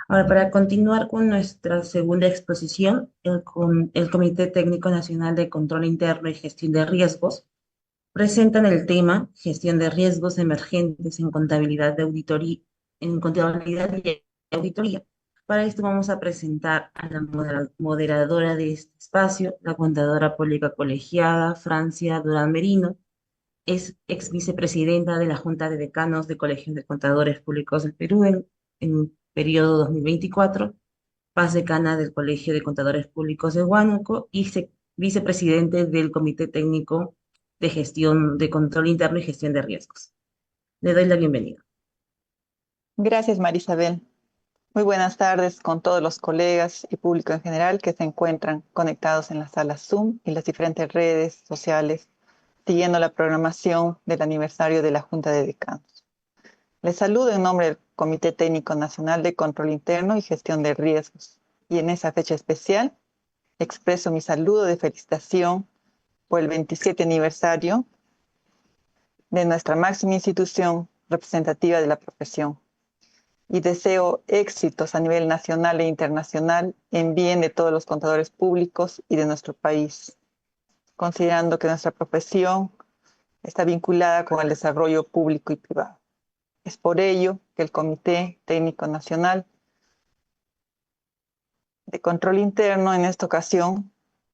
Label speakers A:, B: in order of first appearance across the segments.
A: Ahora, para continuar con nuestra segunda exposición, el Comité Técnico Nacional de Control Interno y Gestión de Riesgos presentan el tema Gestión de Riesgos Emergentes en Contabilidad y Auditoría. Para esto vamos a presentar a la moderadora de este espacio, la contadora pública colegiada Francia Durán Merino. Es ex vicepresidenta de la Junta de Decanos de Colegios de Contadores Públicos del Perú en periodo 2024, paz decana del Colegio de Contadores Públicos de Huánuco y vicepresidente del Comité Técnico de Gestión de Control Interno y Gestión de Riesgos. Le doy la bienvenida.
B: Gracias, Marisabel. Muy buenas tardes con todos los colegas y público en general que se encuentran conectados en la sala Zoom y las diferentes redes sociales, siguiendo la programación del aniversario de la Junta de Decanos. Les saludo en nombre del Comité Técnico Nacional de Control Interno y Gestión de Riesgos. Y en esa fecha especial, expreso mi saludo de felicitación por el 27 aniversario de nuestra máxima institución representativa de la profesión. Y deseo éxitos a nivel nacional e internacional en bien de todos los contadores públicos y de nuestro país, considerando que nuestra profesión está vinculada con el desarrollo público y privado. Es por ello que el Comité Técnico Nacional de Control Interno en esta ocasión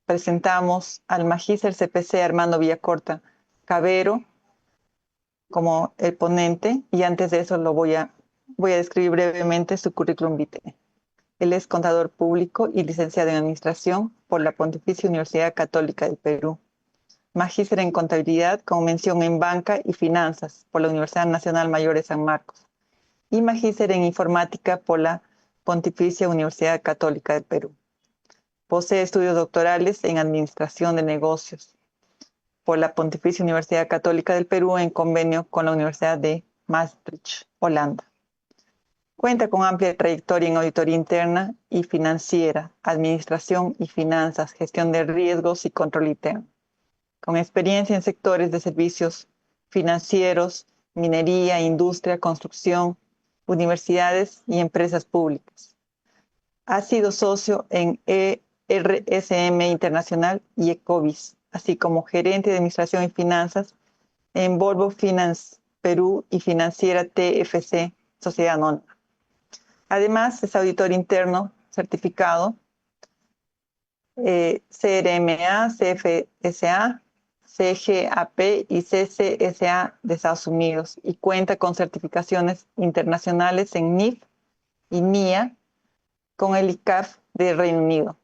B: presentamos al magíster CPC Armando Villacorta Cabero como el ponente, y antes de eso voy a describir brevemente su currículum vitae. Él es contador público y licenciado en Administración por la Pontificia Universidad Católica del Perú. Magíster en Contabilidad con mención en Banca y Finanzas por la Universidad Nacional Mayor de San Marcos. Y magíster en Informática por la Pontificia Universidad Católica del Perú. Posee estudios doctorales en Administración de Negocios por la Pontificia Universidad Católica del Perú en convenio con la Universidad de Maastricht, Holanda. Cuenta con amplia trayectoria en auditoría interna y financiera, administración y finanzas, gestión de riesgos y control interno. Con experiencia en sectores de servicios financieros, minería, industria, construcción, universidades y empresas públicas. Ha sido socio en RSM Internacional y Ecovis, así como gerente de administración y finanzas en Volvo Finance Perú y Financiera TFC, Sociedad Anónima. Además, es auditor interno certificado CRMA, CFSA, CGAP y CCSA de Estados Unidos y cuenta con certificaciones internacionales en NIF y NIA con el ICAF de Reino Unido.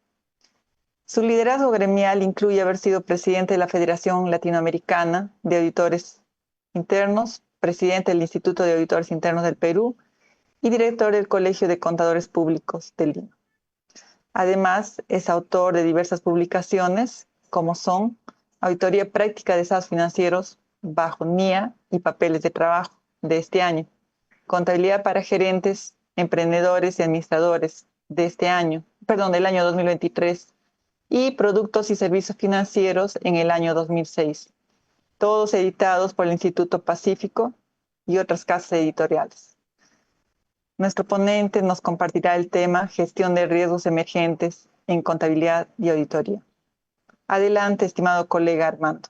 B: Su liderazgo gremial incluye haber sido presidente de la Federación Latinoamericana de Auditores Internos, presidente del Instituto de Auditores Internos del Perú y director del Colegio de Contadores Públicos de Lima. Además, es autor de diversas publicaciones, como son Auditoría Práctica de Estados Financieros bajo NIA y Papeles de Trabajo de este año, Contabilidad para Gerentes, Emprendedores y Administradores del año 2023, y Productos y Servicios Financieros en el año 2006, todos editados por el Instituto Pacífico y otras casas editoriales. Nuestro ponente nos compartirá el tema Gestión de riesgos emergentes en contabilidad y auditoría. Adelante, estimado colega Armando.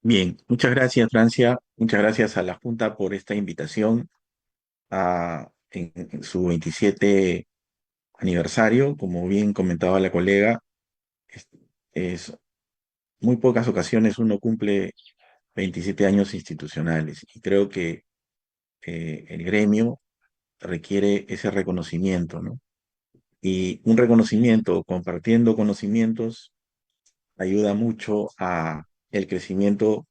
C: Bien, muchas gracias, Francia. Muchas gracias a la Junta por esta invitación en su 27 aniversario. Como bien comentaba la colega, es, es muy pocas ocasiones uno cumple 27 años institucionales y creo que el gremio requiere ese reconocimiento, ¿no? Y un reconocimiento compartiendo conocimientos ayuda mucho a el crecimiento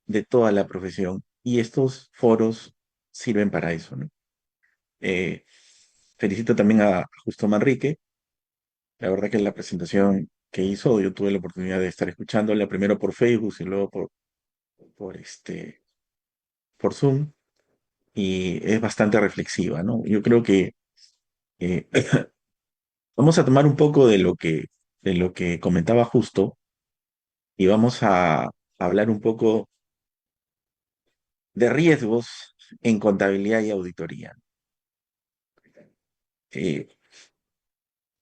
C: de toda la profesión y estos foros sirven para eso, ¿no? Eh, Felicito también a Justo Manrique. La verdad que la presentación que hizo, yo tuve la oportunidad de estar escuchándola primero por Facebook y luego por por Zoom, y es bastante reflexiva, ¿no? Yo creo que eh, vamos a tomar un poco de lo que comentaba Justo y vamos a hablar un poco de riesgos en contabilidad y auditoría. Eh,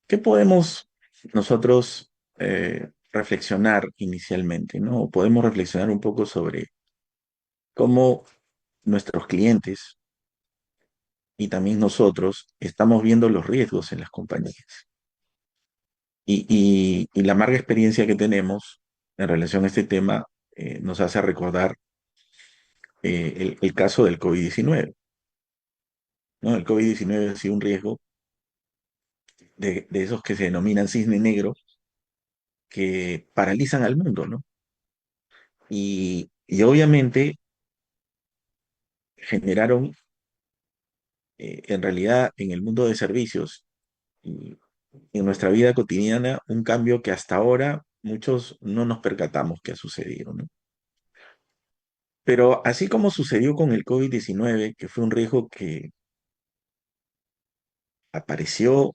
C: ¿Qué podemos nosotros reflexionar inicialmente, ¿no? Podemos reflexionar un poco sobre cómo nuestros clientes y también nosotros estamos viendo los riesgos en las compañías. Y la amarga experiencia que tenemos en relación a este tema nos hace recordar el caso del COVID-19, ¿no? El COVID-19 ha sido un riesgo de esos que se denominan cisne negro que paralizan al mundo, ¿no? Y obviamente generaron en realidad en el mundo de servicios y en nuestra vida cotidiana un cambio que hasta ahora muchos no nos percatamos que ha sucedido, ¿no? Pero así como sucedió con el COVID-19, que fue un riesgo que apareció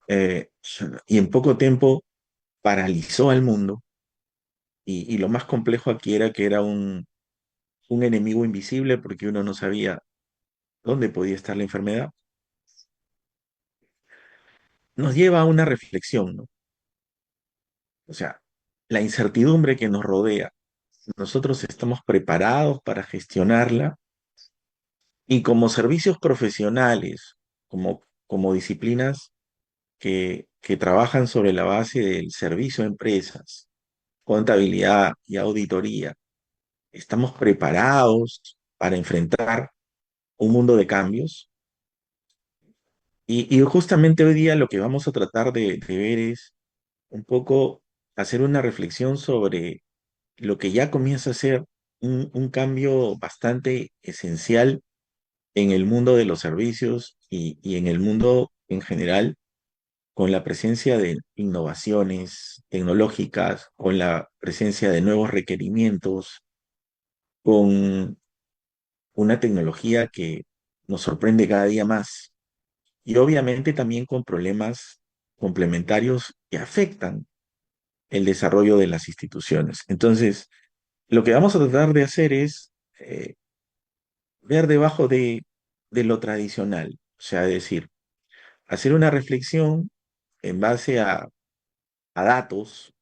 C: eh, y en poco tiempo paralizó al mundo, y lo más complejo aquí era que era un enemigo invisible porque uno no sabía dónde podía estar la enfermedad, nos lleva a una reflexión, ¿no? O sea, la incertidumbre que nos rodea, nosotros estamos preparados para gestionarla y como servicios profesionales, como disciplinas que trabajan sobre la base del servicio a empresas, contabilidad y auditoría, estamos preparados para enfrentar un mundo de cambios. Y justamente hoy día lo que vamos a tratar de ver es un poco hacer una reflexión sobre lo que ya comienza a ser un cambio bastante esencial en el mundo de los servicios y en el mundo en general, con la presencia de innovaciones tecnológicas, con la presencia de nuevos requerimientos, con una tecnología que nos sorprende cada día más y obviamente también con problemas complementarios que afectan el desarrollo de las instituciones. Entonces, lo que vamos a tratar de hacer es ver debajo de lo tradicional, o sea, es decir, hacer una reflexión en base a datos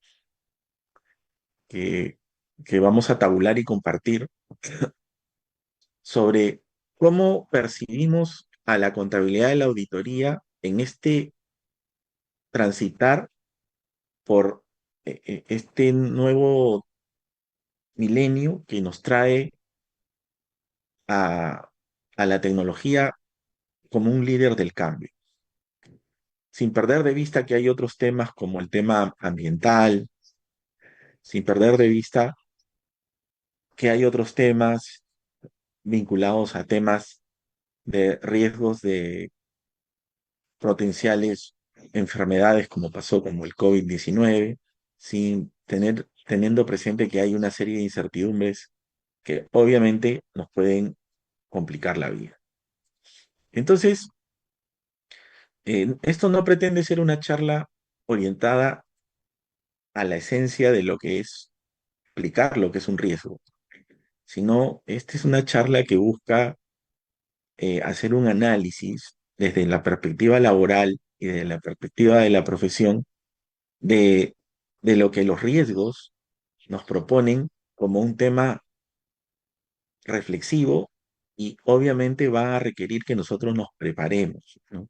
C: que, que vamos a tabular y compartir sobre cómo percibimos a la contabilidad de la auditoría en este transitar por este nuevo milenio que nos trae a, a la tecnología como un líder del cambio, sin perder de vista que hay otros temas como el tema ambiental, sin perder de vista que hay otros temas vinculados a temas de riesgos de potenciales enfermedades como pasó como el COVID-19, teniendo presente que hay una serie de incertidumbres que obviamente nos pueden complicar la vida. Entonces, esto no pretende ser una charla orientada a la esencia de lo que es explicar lo que es un riesgo, sino esta es una charla que busca hacer un análisis desde la perspectiva laboral y desde la perspectiva de la profesión de, de lo que los riesgos nos proponen como un tema reflexivo y obviamente va a requerir que nosotros nos preparemos, ¿no?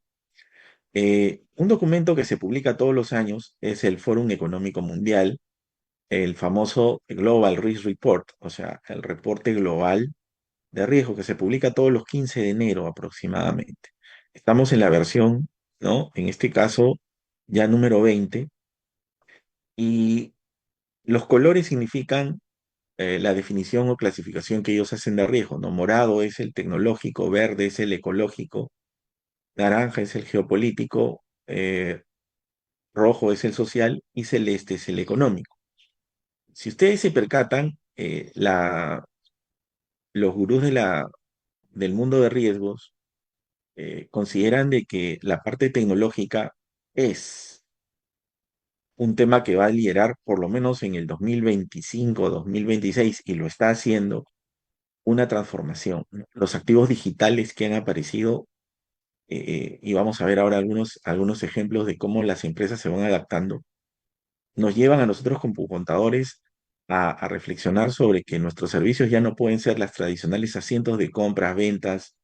C: Un documento que se publica todos los años es el Fórum Económico Mundial, el famoso Global Risk Report, o sea, el reporte global de riesgo que se publica todos los 15 de enero aproximadamente. Estamos en la versión, ¿no? En este caso, ya número 20, y los colores significan la definición o clasificación que ellos hacen de riesgo, ¿no? Morado es el tecnológico, verde es el ecológico, naranja es el geopolítico, rojo es el social y celeste es el económico. Si ustedes se percatan, los gurús del mundo de riesgos consideran de que la parte tecnológica es un tema que va a liderar por lo menos en el 2025, 2026, y lo está haciendo, una transformación, ¿no? Los activos digitales que han aparecido, y vamos a ver ahora algunos ejemplos de cómo las empresas se van adaptando, nos llevan a nosotros como contadores a reflexionar sobre que nuestros servicios ya no pueden ser las tradicionales asientos de compras, ventas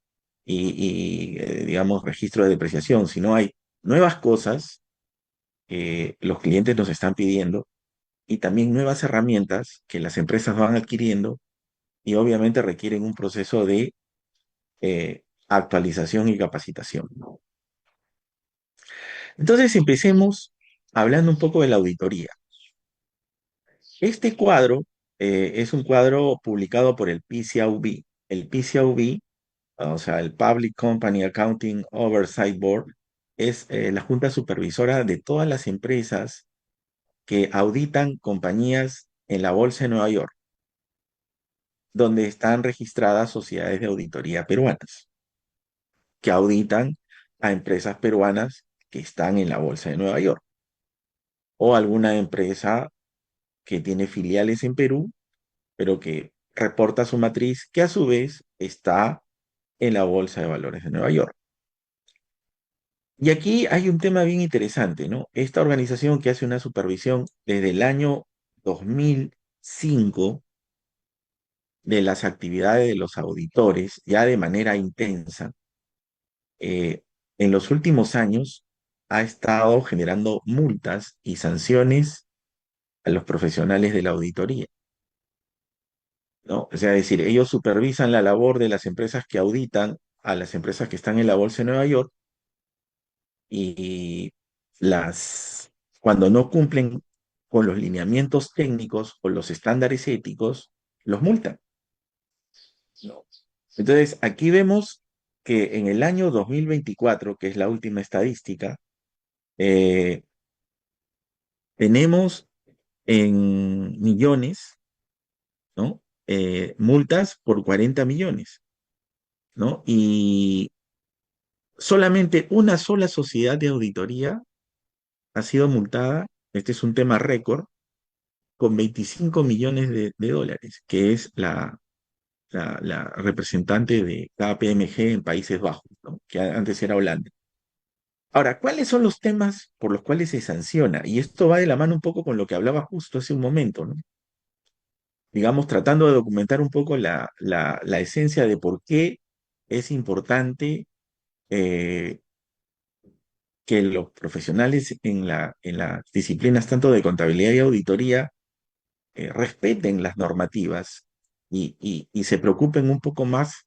C: digamos, registro de depreciación, sino hay nuevas cosas que los clientes nos están pidiendo y también nuevas herramientas que las empresas van adquiriendo y obviamente requieren un proceso de actualización y capacitación. Entonces empecemos hablando un poco de la auditoría. Este cuadro es un cuadro publicado por el PCAUB. El PCAUB, o sea, el Public Company Accounting Oversight Board, es la junta supervisora de todas las empresas que auditan compañías en la Bolsa de Nueva York, donde están registradas sociedades de auditoría peruanas, que auditan a empresas peruanas que están en la Bolsa de Nueva York, o alguna empresa que tiene filiales en Perú, pero que reporta su matriz, que a su vez está en la Bolsa de Valores de Nueva York. Y aquí hay un tema bien interesante, ¿no? Esta organización que hace una supervisión desde el año 2005 de las actividades de los auditores, ya de manera intensa, eh, en los últimos años ha estado generando multas y sanciones a los profesionales de la auditoría, ¿no? O sea, es decir, ellos supervisan la labor de las empresas que auditan a las empresas que están en la Bolsa de Nueva York y cuando no cumplen con los lineamientos técnicos o los estándares éticos, los multan, ¿no? Entonces, aquí vemos que en el año 2024, que es la última estadística, eh, tenemos en millones, ¿no? Multas por 40 millones, ¿no? Y solamente una sola sociedad de auditoría ha sido multada, este es un tema récord, con 25 millones de dólares, que es la representante de KPMG en Países Bajos, ¿no? Que antes era Holanda. Ahora, ¿cuáles son los temas por los cuales se sanciona? Y esto va de la mano un poco con lo que hablaba justo hace un momento, ¿no? Digamos, tratando de documentar un poco la esencia de por qué es importante eh, que los profesionales en las disciplinas tanto de contabilidad y auditoría respeten las normativas y se preocupen un poco más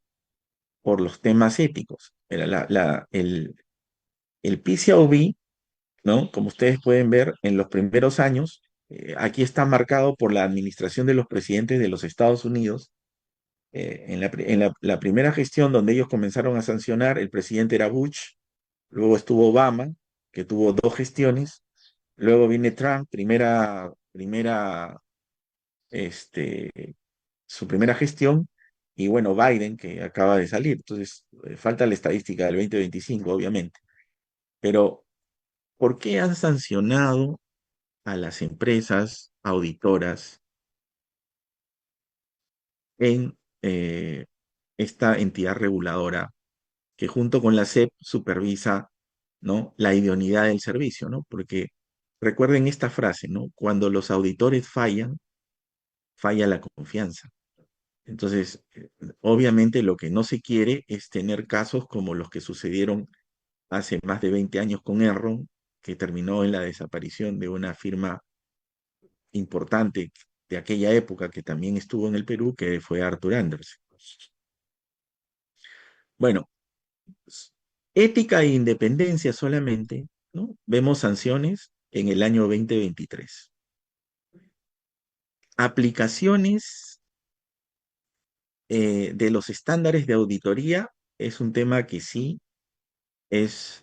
C: por los temas éticos. El PCAOB, ¿no? Como ustedes pueden ver, en los primeros años, aquí está marcado por la administración de los presidentes de los Estados Unidos. La primera gestión donde ellos comenzaron a sancionar, el presidente era Bush, luego estuvo Obama, que tuvo dos gestiones, luego viene Trump, este, su primera gestión, y bueno, Biden, que acaba de salir. Entonces, falta la estadística del 2025, obviamente. Pero, ¿por qué han sancionado a las empresas auditoras en esta entidad reguladora que junto con la SEP supervisa, ¿no? La idoneidad del servicio, ¿no? Porque recuerden esta frase, ¿no? Cuando los auditores fallan, falla la confianza. Entonces, obviamente lo que no se quiere es tener casos como los que sucedieron hace más de 20 años con Enron, que terminó en la desaparición de una firma importante de aquella época que también estuvo en el Perú, que fue Arthur Andersen. Bueno, ética e independencia solamente, ¿no? Vemos sanciones en el año 2023. Aplicaciones de los estándares de auditoría es un tema que sí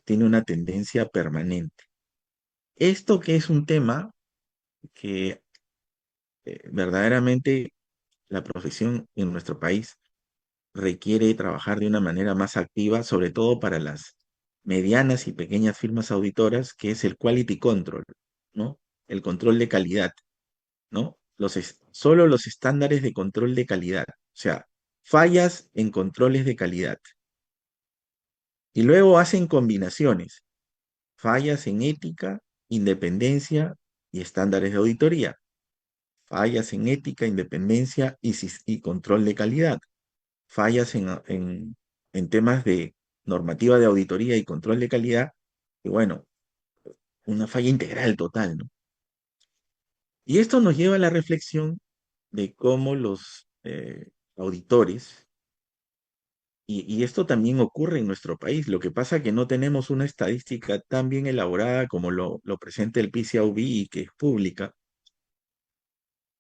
C: tiene una tendencia permanente. Esto que es un tema que verdaderamente la profesión en nuestro país requiere trabajar de una manera más activa, sobre todo para las medianas y pequeñas firmas auditoras, que es el quality control, ¿no? El control de calidad, ¿no? Solo los estándares de control de calidad. O sea, fallas en controles de calidad. Y luego hacen combinaciones, fallas en ética, independencia y estándares de auditoría, fallas en ética, independencia y control de calidad, fallas en temas de normativa de auditoría y control de calidad, y bueno, una falla integral total, ¿no? Y esto nos lleva a la reflexión de cómo los auditores, y esto también ocurre en nuestro país, lo que pasa es que no tenemos una estadística tan bien elaborada como lo presenta el PCAUB y que es pública.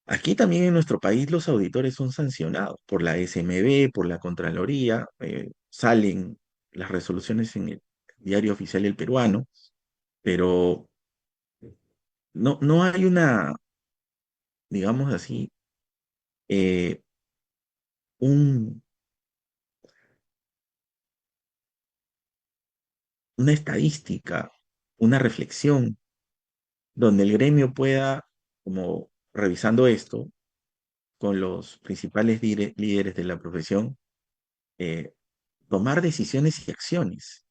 C: Aquí también en nuestro país los auditores son sancionados por la SMB, por la Contraloría, salen las resoluciones en el Diario Oficial del Peruano, pero no hay una, digamos así, eh, un, una estadística, una reflexión donde el gremio pueda, como revisando esto, con los principales líderes de la profesión, eh, tomar decisiones y acciones.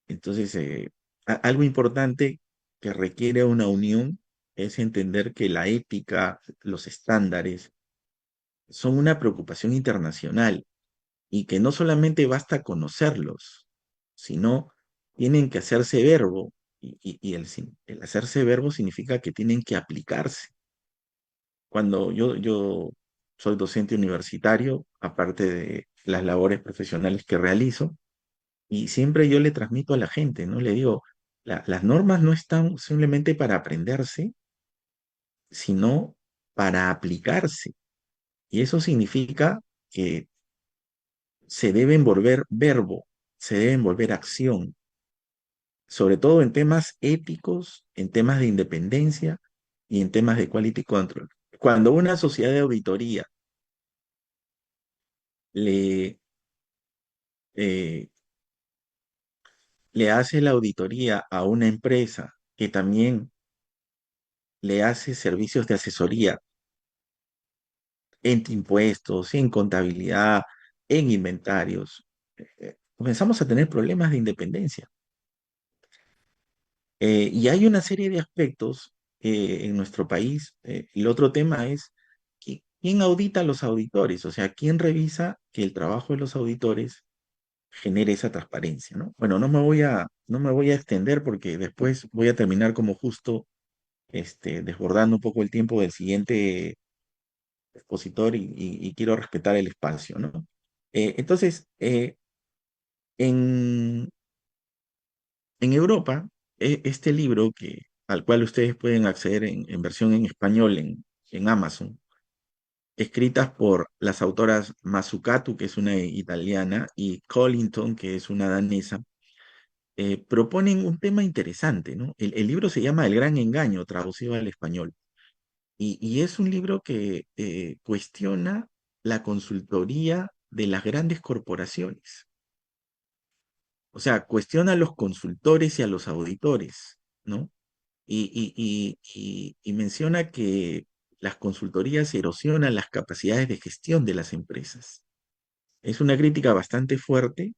C: Entonces, algo importante que requiere una unión es entender que la ética, los estándares, son una preocupación internacional y que no solamente basta conocerlos, sino tienen que hacerse verbo. Y el hacerse verbo significa que tienen que aplicarse. Cuando yo soy docente universitario, aparte de las labores profesionales que realizo, y siempre yo le transmito a la gente, ¿no? Le digo, las normas no están simplemente para aprenderse, sino para aplicarse. Y eso significa que se deben volver verbo, se deben volver acción, sobre todo en temas éticos, en temas de independencia y en temas de quality control. Cuando una sociedad de auditoría le, eh, le hace la auditoría a una empresa que también le hace servicios de asesoría en impuestos, en contabilidad, en inventarios, comenzamos a tener problemas de independencia. Y hay una serie de aspectos en nuestro país. El otro tema es quién audita a los auditores, o sea, quién revisa que el trabajo de los auditores genere esa transparencia, ¿no? Bueno, no me voy a extender porque después voy a terminar como justo desbordando un poco el tiempo del siguiente expositor y quiero respetar el espacio, ¿no? Entonces, en, en Europa, este libro al cual ustedes pueden acceder en versión en español en Amazon, escritas por las autoras Mazzucato, que es una italiana, y Collington, que es una danesa, proponen un tema interesante, ¿no? El libro se llama El Gran Engaño, traducido al español, y es un libro que cuestiona la consultoría de las grandes corporaciones. O sea, cuestiona a los consultores y a los auditores, ¿no? Y menciona que las consultorías erosionan las capacidades de gestión de las empresas. Es una crítica bastante fuerte.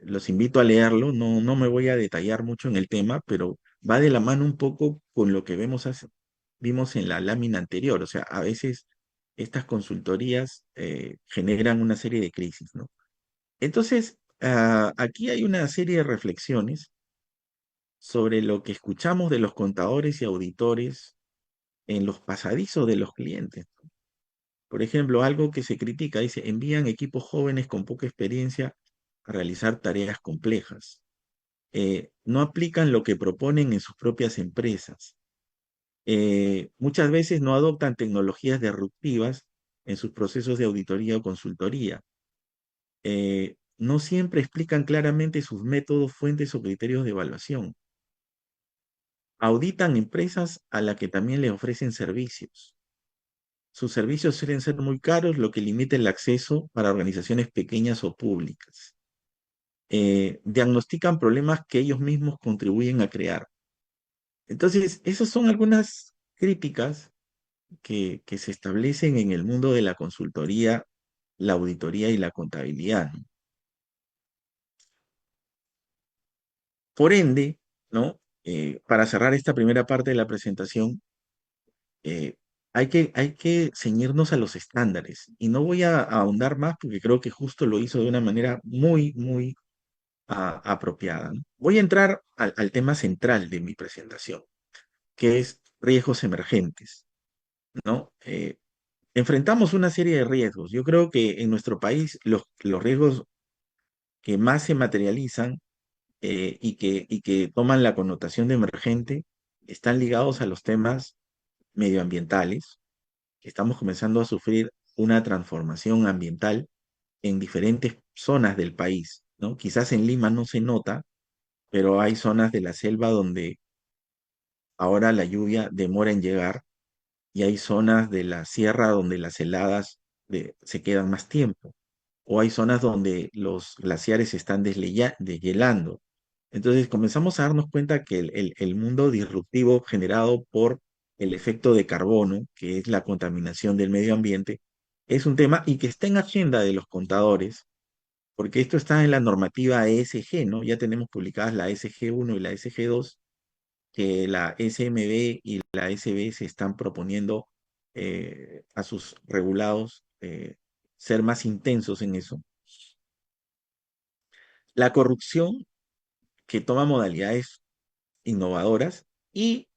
C: Los invito a leerlo. No me voy a detallar mucho en el tema, pero va de la mano un poco con lo que vimos en la lámina anterior. O sea, a veces estas consultorías generan una serie de crisis, ¿no? Entonces, aquí hay una serie de reflexiones sobre lo que escuchamos de los contadores y auditores en los pasadizos de los clientes. Por ejemplo, algo que se critica, dice, envían equipos jóvenes con poca experiencia a realizar tareas complejas. No aplican lo que proponen en sus propias empresas. Muchas veces no adoptan tecnologías disruptivas en sus procesos de auditoría o consultoría. No siempre explican claramente sus métodos, fuentes o criterios de evaluación. Auditan empresas a las que también le ofrecen servicios. Sus servicios suelen ser muy caros, lo que limita el acceso para organizaciones pequeñas o públicas. Diagnostican problemas que ellos mismos contribuyen a crear. Entonces, esas son algunas críticas que se establecen en el mundo de la consultoría, la auditoría y la contabilidad, ¿no? Por ende, ¿no? Para cerrar esta primera parte de la presentación, eh, hay que ceñirnos a los estándares. Y no voy a ahondar más porque creo que justo lo hizo de una manera muy apropiada, ¿no? Voy a entrar al tema central de mi presentación, que es riesgos emergentes, ¿no? Enfrentamos una serie de riesgos. Yo creo que en nuestro país los riesgos que más se materializan y que toman la connotación de emergente están ligados a los temas medioambientales. Estamos comenzando a sufrir una transformación ambiental en diferentes zonas del país, ¿no? Quizás en Lima no se nota, pero hay zonas de la selva donde ahora la lluvia demora en llegar y hay zonas de la sierra donde las heladas se quedan más tiempo, o hay zonas donde los glaciares se están deshielando. Entonces comenzamos a darnos cuenta que el mundo disruptivo generado por el efecto de carbono, que es la contaminación del medio ambiente, es un tema y que está en agenda de los contadores, porque esto está en la normativa ESG, ¿no? Ya tenemos publicadas la ESG 1 y la ESG 2, que la SMB y la SBS están proponiendo a sus regulados ser más intensos en eso. La corrupción que toma modalidades innovadoras y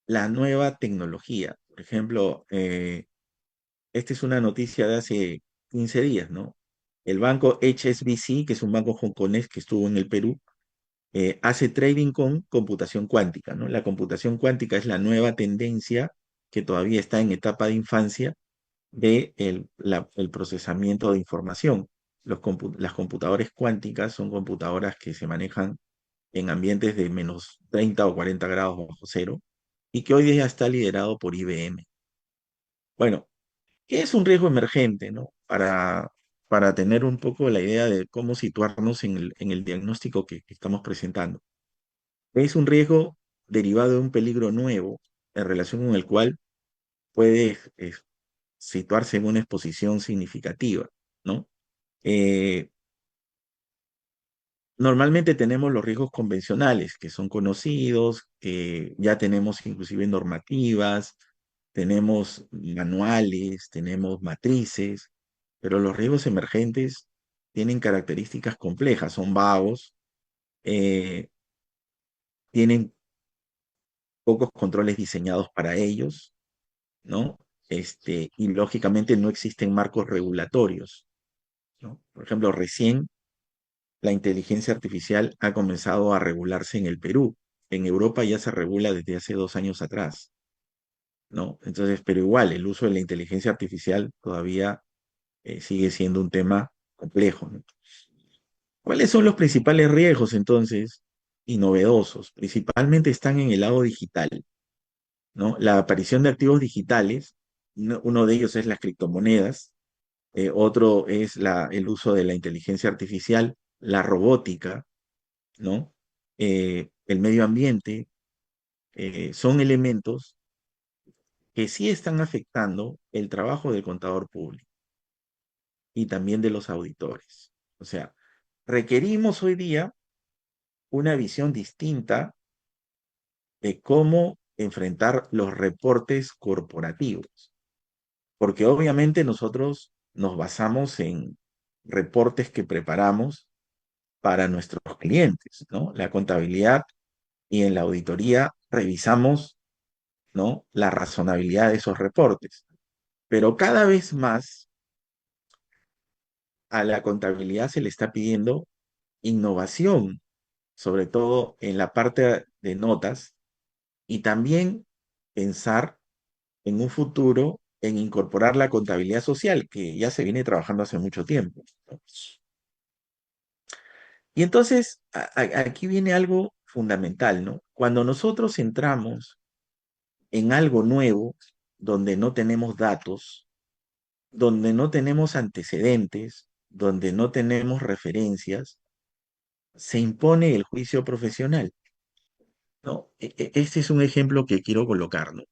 C: la nueva tecnología. Por ejemplo, esta es una noticia de hace 15 días, ¿no? El banco HSBC, que es un banco hongkonés que estuvo en el Perú, hace trading con computación cuántica, ¿no? La computación cuántica es la nueva tendencia que todavía está en etapa de infancia de el procesamiento de información. Las computadoras cuánticas son computadoras que se manejan en ambientes de menos 30 o 40 grados bajo cero y que hoy día está liderado por IBM. Bueno, ¿qué es un riesgo emergente, no? Para tener un poco la idea de cómo situarnos en el diagnóstico que estamos presentando. Es un riesgo derivado de un peligro nuevo en relación con el cual puede situarse en una exposición significativa, ¿no? Eh, Normalmente tenemos los riesgos convencionales, que son conocidos, que ya tenemos inclusive normativas, tenemos manuales, tenemos matrices, pero los riesgos emergentes tienen características complejas, son vagos, eh, tienen pocos controles diseñados para ellos, ¿no? Y lógicamente no existen marcos regulatorios, ¿no? Por ejemplo, recién la inteligencia artificial ha comenzado a regularse en el Perú. En Europa ya se regula desde hace 2 años atrás, ¿no? Entonces, pero igual, el uso de la inteligencia artificial todavía sigue siendo un tema complejo, ¿no? ¿Cuáles son los principales riesgos entonces y novedosos? Principalmente están en el lado digital, ¿no? La aparición de activos digitales, uno de ellos es las criptomonedas, otro es el uso de la inteligencia artificial, la robótica, ¿no? El medio ambiente, son elementos que sí están afectando el trabajo del contador público y también de los auditores. O sea, requerimos hoy día una visión distinta de cómo enfrentar los reportes corporativos, porque obviamente nosotros nos basamos en reportes que preparamos para nuestros clientes, ¿no? La contabilidad y en la auditoría revisamos, ¿no? La razonabilidad de esos reportes. Pero cada vez más a la contabilidad se le está pidiendo innovación, sobre todo en la parte de notas, y también pensar en un futuro en incorporar la contabilidad social, que ya se viene trabajando hace mucho tiempo, ¿no? Y entonces, aquí viene algo fundamental, ¿no? Cuando nosotros entramos en algo nuevo, donde no tenemos datos, donde no tenemos antecedentes, donde no tenemos referencias, se impone el juicio profesional, ¿no? Este es un ejemplo que quiero colocar, ¿no?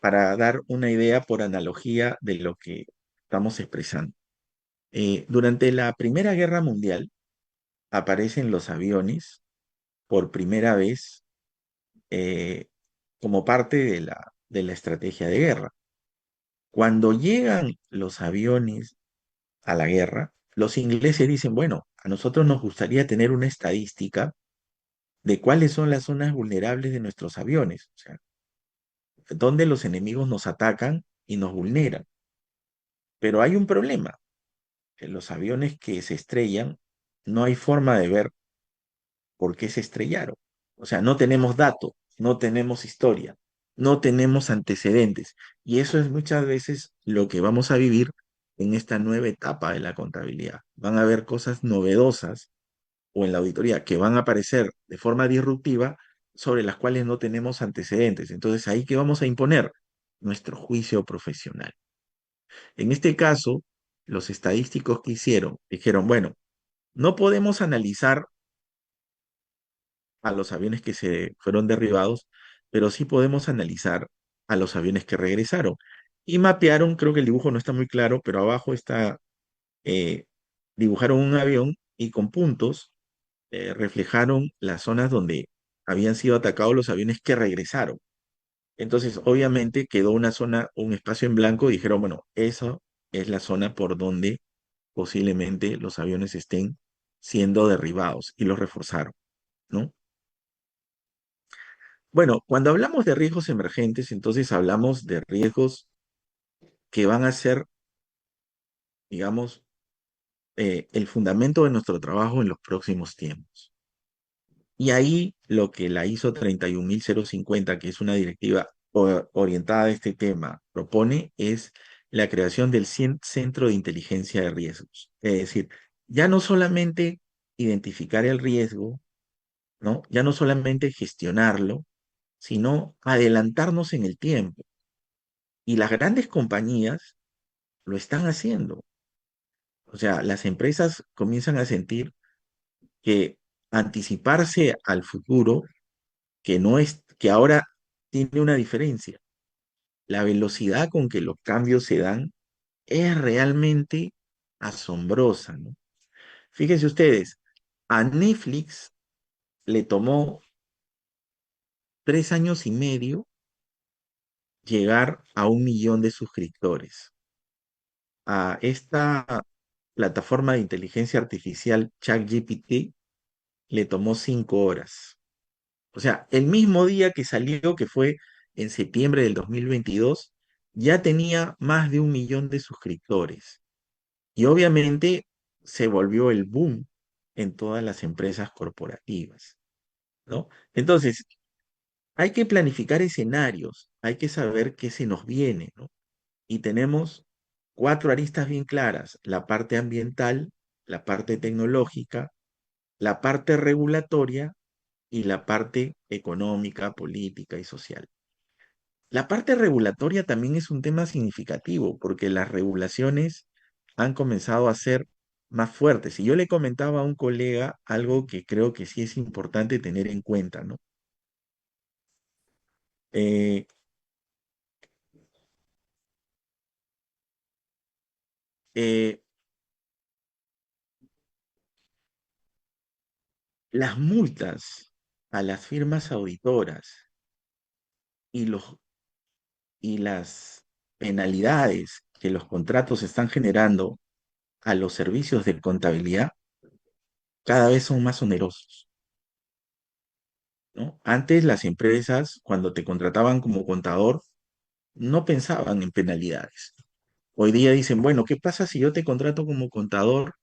C: para dar una idea por analogía de lo que estamos expresando. Durante la Primera Guerra Mundial aparecen los aviones por primera vez eh, como parte de la estrategia de guerra. Cuando llegan los aviones a la guerra, los ingleses dicen, bueno, a nosotros nos gustaría tener una estadística de cuáles son las zonas vulnerables de nuestros aviones, o sea, dónde los enemigos nos atacan y nos vulneran. Pero hay un problema, que los aviones que se estrellan, no hay forma de ver por qué se estrellaron. O sea, no tenemos datos, no tenemos historia, no tenemos antecedentes. Y eso es muchas veces lo que vamos a vivir en esta nueva etapa de la contabilidad. Van a haber cosas novedosas o en la auditoría que van a aparecer de forma disruptiva sobre las cuales no tenemos antecedentes. Entonces, ahí que vamos a imponer nuestro juicio profesional. En este caso, los estadísticos que hicieron dijeron, bueno, no podemos analizar a los aviones que se fueron derribados, pero sí podemos analizar a los aviones que regresaron. Y mapearon, creo que el dibujo no está muy claro, pero abajo está, eh, dibujaron un avión y con puntos reflejaron las zonas donde habían sido atacados los aviones que regresaron. Entonces, obviamente quedó una zona, un espacio en blanco y dijeron, bueno, eso es la zona por donde posiblemente los aviones estén siendo derribados y los reforzaron, ¿no? Bueno, cuando hablamos de riesgos emergentes, entonces hablamos de riesgos que van a ser, digamos, el fundamento de nuestro trabajo en los próximos tiempos. Y ahí lo que la ISO 31050, que es una directiva orientada a este tema, propone es la creación del Centro de Inteligencia de Riesgos. Es decir, ya no solamente identificar el riesgo, ¿no? Ya no solamente gestionarlo, sino adelantarnos en el tiempo. Y las grandes compañías lo están haciendo. O sea, las empresas comienzan a sentir que anticiparse al futuro, que no es, que ahora tiene una diferencia. La velocidad con que los cambios se dan es realmente asombrosa, ¿no? Fíjense ustedes, a Netflix le tomó 3 años y medio llegar a 1 millón de suscriptores. A esta plataforma de inteligencia artificial ChatGPT le tomó 5 horas. O sea, el mismo día que salió, que fue en septiembre del 2022, ya tenía más de 1 millón de suscriptores. Y obviamente se volvió el boom en todas las empresas corporativas, ¿no? Entonces, hay que planificar escenarios, hay que saber qué se nos viene, ¿no? Y tenemos 4 aristas bien claras: la parte ambiental, la parte tecnológica, la parte regulatoria y la parte económica, política y social. La parte regulatoria también es un tema significativo porque las regulaciones han comenzado a ser más fuertes. Y yo le comentaba a un colega algo que creo que sí es importante tener en cuenta, ¿no? Eh, eh, las multas a las firmas auditoras y, y las penalidades que los contratos están generando a los servicios de contabilidad cada vez son más onerosos, ¿no? Antes las empresas, cuando te contrataban como contador, no pensaban en penalidades. Hoy día dicen, bueno, ¿qué pasa si yo te contrato como contador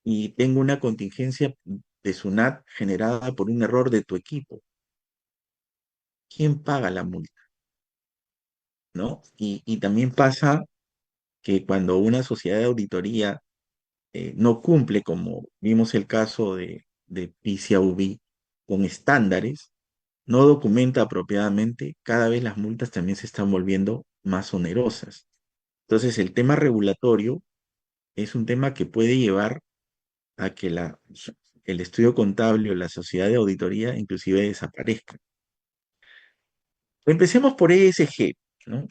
C: y tengo una contingencia de SUNAT generada por un error de tu equipo? ¿Quién paga la multa? ¿No? Y también pasa que cuando una sociedad de auditoría no cumple, como vimos el caso de PCAUB, con estándares, no documenta apropiadamente, cada vez las multas también se están volviendo más onerosas. Entonces, el tema regulatorio es un tema que puede llevar a que el estudio contable o la sociedad de auditoría inclusive desaparezca. Empecemos por ESG, ¿no?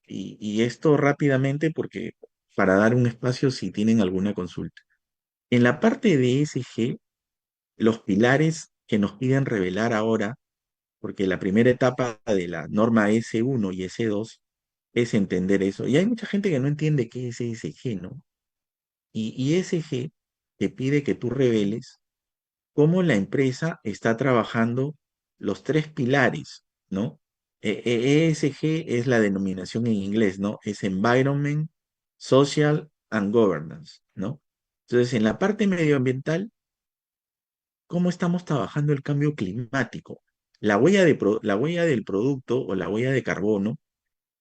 C: Y esto rápidamente porque para dar un espacio si tienen alguna consulta. En la parte de ESG, los pilares que nos piden revelar ahora, porque la primera etapa de la norma S1 y S2 es entender eso. Y hay mucha gente que no entiende qué es ESG, ¿no? Y ESG te pide que tú reveles cómo la empresa está trabajando los tres pilares, ¿no? ESG es la denominación en inglés, ¿no? Es Environment, Social and Governance, ¿no? Entonces, en la parte medioambiental, ¿cómo estamos trabajando el cambio climático? La huella del producto o la huella de carbono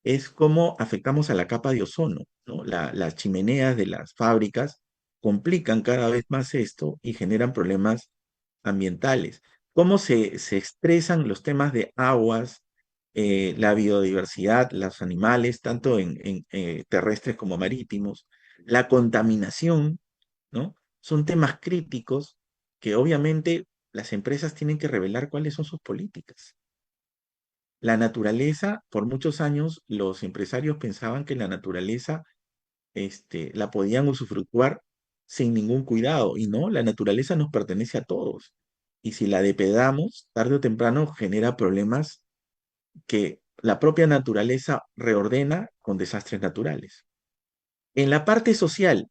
C: es cómo afectamos a la capa de ozono, ¿no? Las chimeneas de las fábricas complican cada vez más esto y generan problemas ambientales. Cómo se expresan los temas de aguas, la biodiversidad, los animales, tanto en terrestres como marítimos, la contaminación, ¿no? Son temas críticos que obviamente las empresas tienen que revelar cuáles son sus políticas. La naturaleza, por muchos años, los empresarios pensaban que la naturaleza, la podían usufructuar sin ningún cuidado. Y no, la naturaleza nos pertenece a todos. Y si la depredamos, tarde o temprano genera problemas que la propia naturaleza reordena con desastres naturales. En la parte social,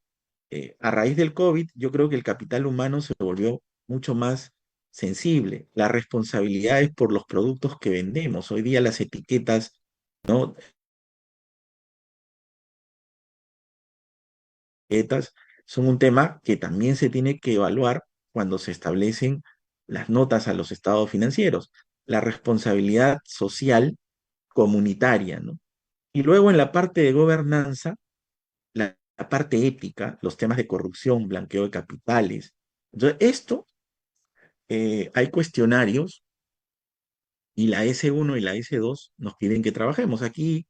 C: a raíz del COVID, yo creo que el capital humano se volvió mucho más sensible. La responsabilidad es por los productos que vendemos. Hoy día las etiquetas, ¿no? Etiquetas son un tema que también se tiene que evaluar cuando se establecen las notas a los estados financieros. La responsabilidad social comunitaria, ¿no? Y luego en la parte de gobernanza, la parte ética, los temas de corrupción, blanqueo de capitales. Entonces, hay cuestionarios y la S1 y la S2 nos piden que trabajemos. Aquí,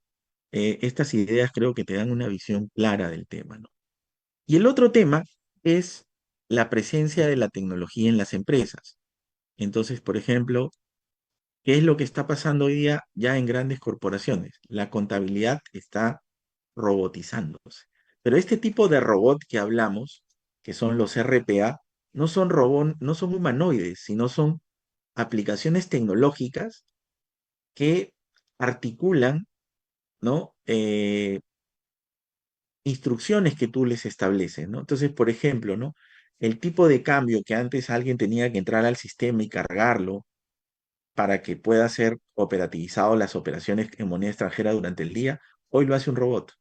C: estas ideas creo que te dan una visión clara del tema, ¿no? Y el otro tema es la presencia de la tecnología en las empresas. Entonces, por ejemplo, ¿qué es lo que está pasando hoy día ya en grandes corporaciones? La contabilidad está robotizándose. Pero este tipo de robot que hablamos, que son los RPA, no son humanoides, sino son aplicaciones tecnológicas que articulan, ¿no? Instrucciones que tú les estableces, ¿no? Entonces, por ejemplo, ¿no? El tipo de cambio que antes alguien tenía que entrar al sistema y cargarlo para que pueda ser operativizado las operaciones en moneda extranjera durante el día, hoy lo hace un robot.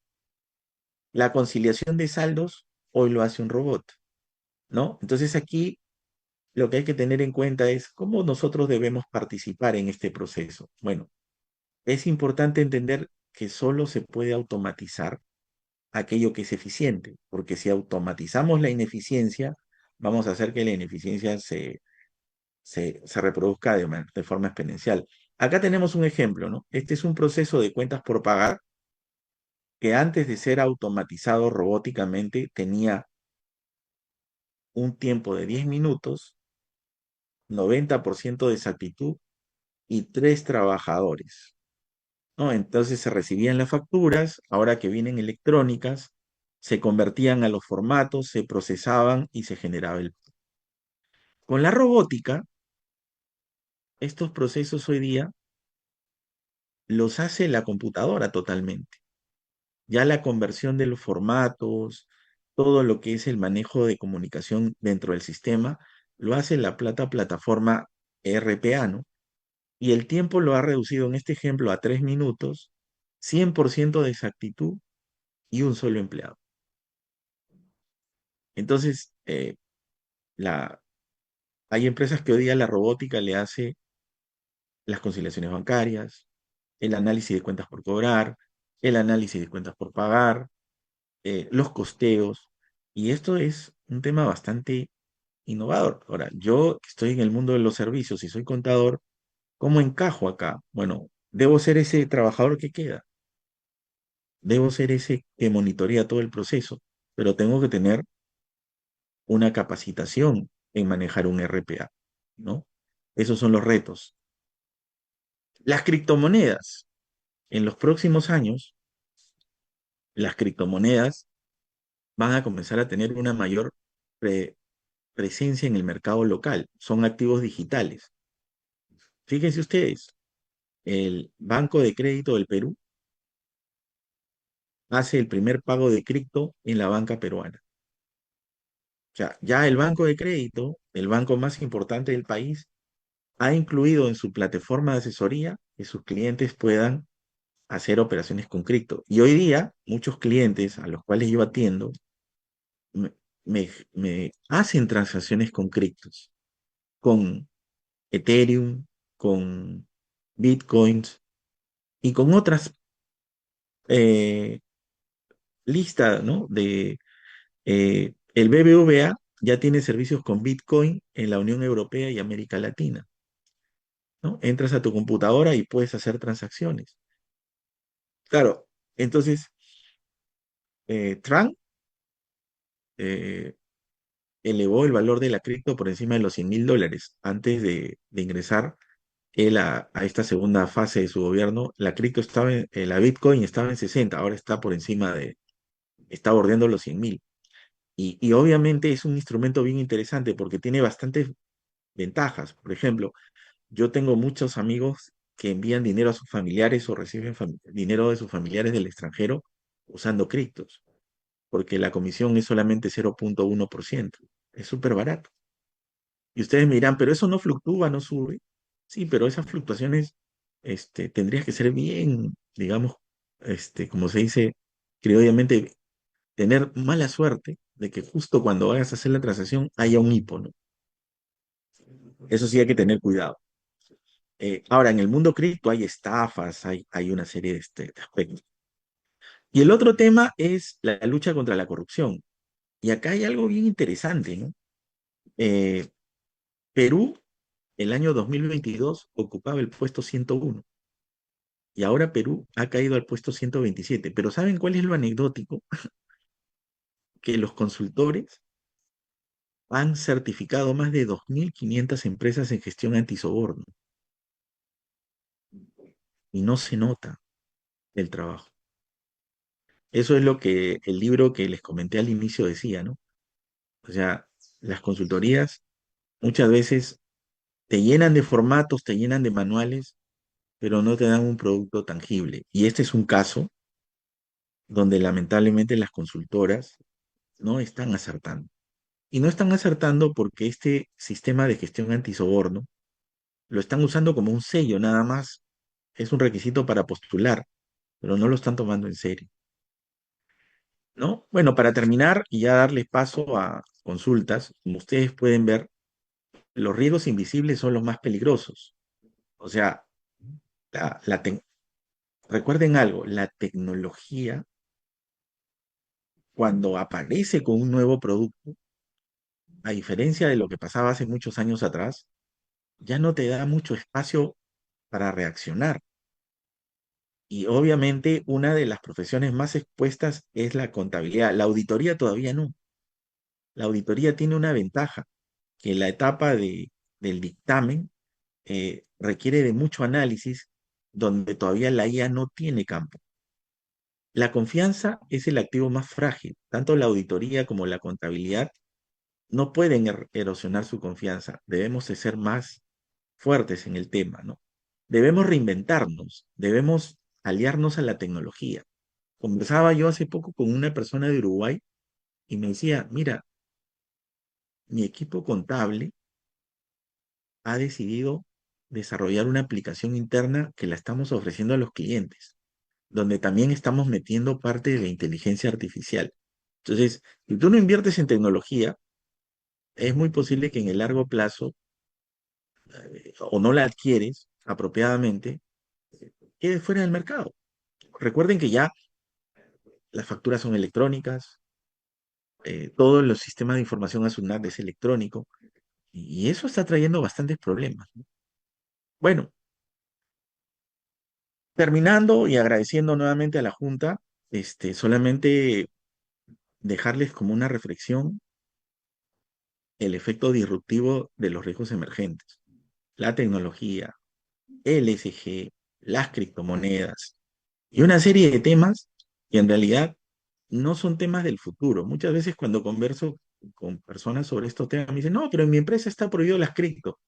C: La conciliación de saldos, hoy lo hace un robot, ¿no? Entonces aquí lo que hay que tener en cuenta es cómo nosotros debemos participar en este proceso. Bueno, es importante entender que solo se puede automatizar aquello que es eficiente, porque si automatizamos la ineficiencia, vamos a hacer que la ineficiencia se reproduzca de forma exponencial. Acá tenemos un ejemplo, ¿no? Este es un proceso de cuentas por pagar que antes de ser automatizado robóticamente tenía un tiempo de 10 minutos, 90% de exactitud y 3 trabajadores, ¿no? Entonces se recibían las facturas, ahora que vienen electrónicas, se convertían a los formatos, se procesaban y se generaba el... Con la robótica, estos procesos hoy día los hace la computadora totalmente. Ya la conversión de los formatos, todo lo que es el manejo de comunicación dentro del sistema, lo hace la plataforma RPA, ¿no? Y el tiempo lo ha reducido en este ejemplo a 3 minutos, 100% de exactitud y un solo empleado. Entonces, la, hay empresas que hoy día la robótica le hace las conciliaciones bancarias, el análisis de cuentas por cobrar, el análisis de cuentas por pagar, los costeos, y esto es un tema bastante innovador. Ahora, yo que estoy en el mundo de los servicios y soy contador, ¿cómo encajo acá? Bueno, debo ser ese trabajador que queda, debo ser ese que monitorea todo el proceso, pero tengo que tener una capacitación en manejar un RPA, ¿no? Esos son los retos. Las criptomonedas. En los próximos años, las criptomonedas van a comenzar a tener una mayor pre- presencia en el mercado local. Son activos digitales. Fíjense ustedes, el Banco de Crédito del Perú hace el primer pago de cripto en la banca peruana. O sea, ya el Banco de Crédito, el banco más importante del país, ha incluido en su plataforma de asesoría que sus clientes puedan hacer operaciones con cripto. Y hoy día, muchos clientes a los cuales yo atiendo me, me hacen transacciones con criptos, con Ethereum, con Bitcoins y con otras eh, listas, ¿no? El BBVA ya tiene servicios con Bitcoin en la Unión Europea y América Latina, ¿no? Entras a tu computadora y puedes hacer transacciones. Claro, entonces, Trump eh, elevó el valor de la cripto por encima de los $100.000 antes de ingresar él a esta segunda fase de su gobierno. La cripto estaba la Bitcoin estaba en 60, ahora está por encima está bordeando los 100.000. Y obviamente es un instrumento bien interesante porque tiene bastantes ventajas. Por ejemplo, yo tengo muchos amigos que envían dinero a sus familiares o reciben dinero de sus familiares del extranjero usando criptos, porque la comisión es solamente 0,1%. Es súper barato. Y ustedes me dirán, pero eso no fluctúa, no sube. Sí, pero esas fluctuaciones, tendrías que ser bien, digamos, como se dice criolladamente, tener mala suerte de que justo cuando vayas a hacer la transacción haya un hipo, ¿no? Eso sí hay que tener cuidado. Ahora, en el mundo cripto hay estafas, hay una serie de aspectos. Y el otro tema es la lucha contra la corrupción. Y acá hay algo bien interesante, ¿no? Eh, Perú, el año 2022 ocupaba el puesto 101 y ahora Perú ha caído al puesto 127. Pero ¿saben cuál es lo anecdótico? Que los consultores han certificado más de 2.500 empresas en gestión antisoborno y no se nota el trabajo. Eso es lo que el libro que les comenté al inicio decía, ¿no? O sea, las consultorías muchas veces te llenan de formatos, te llenan de manuales, pero no te dan un producto tangible. Y este es un caso donde lamentablemente las consultoras no están acertando. Y no están acertando porque este sistema de gestión antisoborno lo están usando como un sello nada más. Es un requisito para postular, pero no lo están tomando en serio, ¿no? Bueno, para terminar y ya darles paso a consultas, como ustedes pueden ver, los riesgos invisibles son los más peligrosos. O sea, la, la tec- recuerden algo, la tecnología, cuando aparece con un nuevo producto, a diferencia de lo que pasaba hace muchos años atrás, ya no te da mucho espacio para reaccionar. Y obviamente una de las profesiones más expuestas es la contabilidad. La auditoría todavía no. La auditoría tiene una ventaja, que la etapa del dictamen requiere de mucho análisis donde todavía la IA no tiene campo. La confianza es el activo más frágil. Tanto la auditoría como la contabilidad no pueden erosionar su confianza. Debemos de ser más fuertes en el tema, ¿no? Debemos reinventarnos, debemos aliarnos a la tecnología. Conversaba yo hace poco con una persona de Uruguay y me decía, mira, mi equipo contable ha decidido desarrollar una aplicación interna que la estamos ofreciendo a los clientes, donde también estamos metiendo parte de la inteligencia artificial. Entonces, si tú no inviertes en tecnología, es muy posible que en el largo plazo o no la adquieres apropiadamente, quede fuera del mercado. Recuerden que ya las facturas son electrónicas, todos los sistemas de información a SUNAT es electrónico, y eso está trayendo bastantes problemas, ¿no? Bueno, terminando y agradeciendo nuevamente a la Junta, solamente dejarles como una reflexión el efecto disruptivo de los riesgos emergentes, la tecnología, el ESG, las criptomonedas y una serie de temas que en realidad no son temas del futuro. Muchas veces cuando converso con personas sobre estos temas me dicen, no, pero en mi empresa está prohibido las cripto.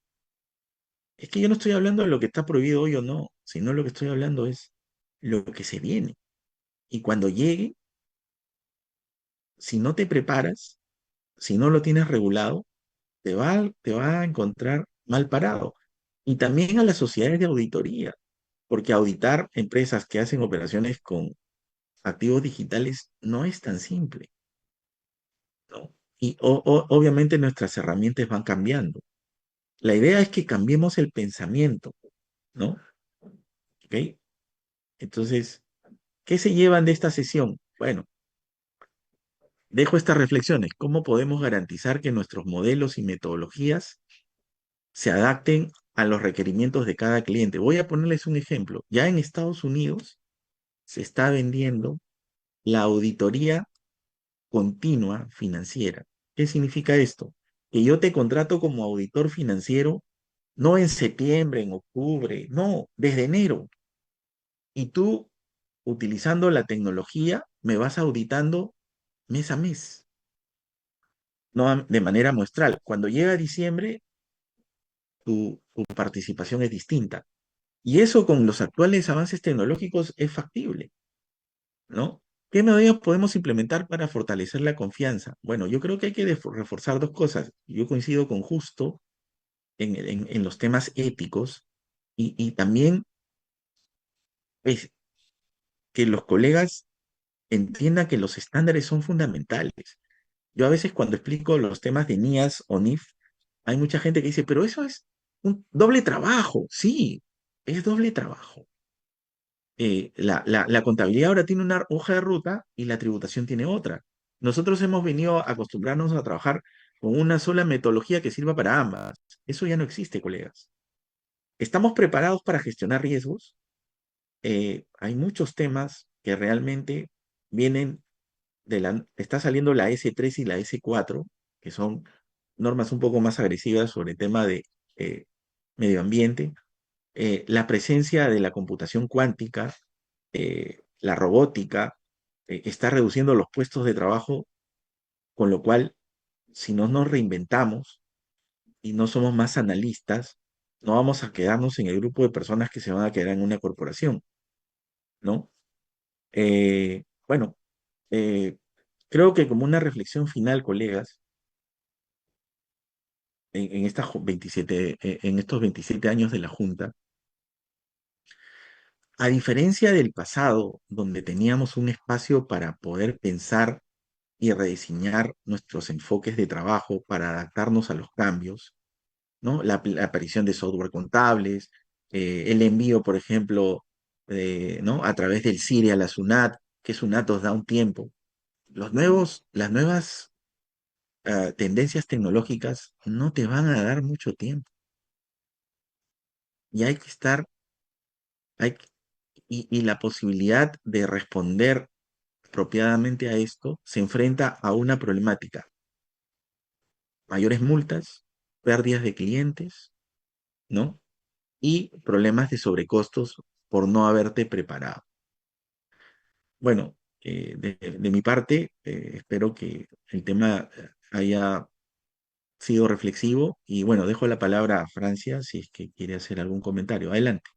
C: Es que yo no estoy hablando de lo que está prohibido hoy o no, sino lo que estoy hablando es lo que se viene. Y cuando llegue, si no te preparas, si no lo tienes regulado, te va a encontrar mal parado. Y también a las sociedades de auditoría, porque auditar empresas que hacen operaciones con activos digitales no es tan simple, ¿no? Y obviamente nuestras herramientas van cambiando. La idea es que cambiemos el pensamiento, ¿no? ¿Ok? Entonces, ¿qué se llevan de esta sesión? Bueno, dejo estas reflexiones. ¿Cómo podemos garantizar que nuestros modelos y metodologías se adapten a los requerimientos de cada cliente? Voy a ponerles un ejemplo. Ya en Estados Unidos se está vendiendo la auditoría continua financiera. ¿Qué significa esto? Que yo te contrato como auditor financiero no en septiembre, en octubre, no, desde enero. Y tú, utilizando la tecnología, me vas auditando mes a mes, no de manera muestral. Cuando llega diciembre, tu participación es distinta. Y eso con los actuales avances tecnológicos es factible, ¿no? ¿Qué medidas podemos implementar para fortalecer la confianza? Bueno, yo creo que hay que reforzar dos cosas. Yo coincido con Justo en los temas éticos y también es que los colegas entiendan que los estándares son fundamentales. Yo a veces cuando explico los temas de NIAS o NIF, hay mucha gente que dice, pero eso es un doble trabajo. Sí, es doble trabajo. La contabilidad ahora tiene una hoja de ruta y la tributación tiene otra. Nosotros hemos venido a acostumbrarnos a trabajar con una sola metodología que sirva para ambas. Eso ya no existe, colegas. ¿Estamos preparados para gestionar riesgos? Hay muchos temas que realmente vienen está saliendo la S3 y la S4, que son normas un poco más agresivas sobre el tema de eh, medio ambiente, la presencia de la computación cuántica, la robótica, está reduciendo los puestos de trabajo, con lo cual, si no nos reinventamos y no somos más analistas, no vamos a quedarnos en el grupo de personas que se van a quedar en una corporación, ¿no? Bueno, eh, creo que como una reflexión final, colegas, en estas 27, en estos 27 años de la Junta, a diferencia del pasado, donde teníamos un espacio para poder pensar y rediseñar nuestros enfoques de trabajo para adaptarnos a los cambios, ¿no? La aparición de software contables, el envío, por ejemplo, ¿no? A través del CIRI a la SUNAT, que SUNAT nos da un tiempo. Las nuevas tendencias tecnológicas no te van a dar mucho tiempo y hay que estar, hay, y la posibilidad de responder apropiadamente a esto se enfrenta a una problemática: mayores multas, pérdidas de clientes, ¿no? Y problemas de sobrecostos por no haberte preparado. Bueno, de mi parte, espero que el tema haya sido reflexivo y bueno, dejo la palabra a Francia si es que quiere hacer algún comentario. Adelante.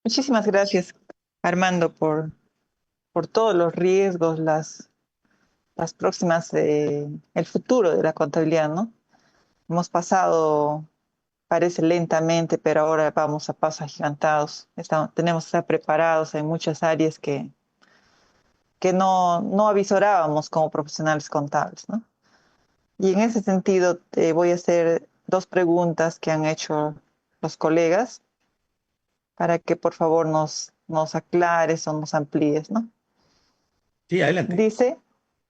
B: Muchísimas gracias, Armando, por todos los riesgos, las próximas, el futuro de la contabilidad, ¿no? Hemos pasado, parece lentamente, pero ahora vamos a pasos agigantados. Tenemos que estar preparados en muchas áreas que no avisorábamos como profesionales contables, ¿no? Y en ese sentido, te voy a hacer dos preguntas que han hecho los colegas para que por favor nos aclares o nos amplíes, ¿no?
C: Sí, adelante.
B: Dice,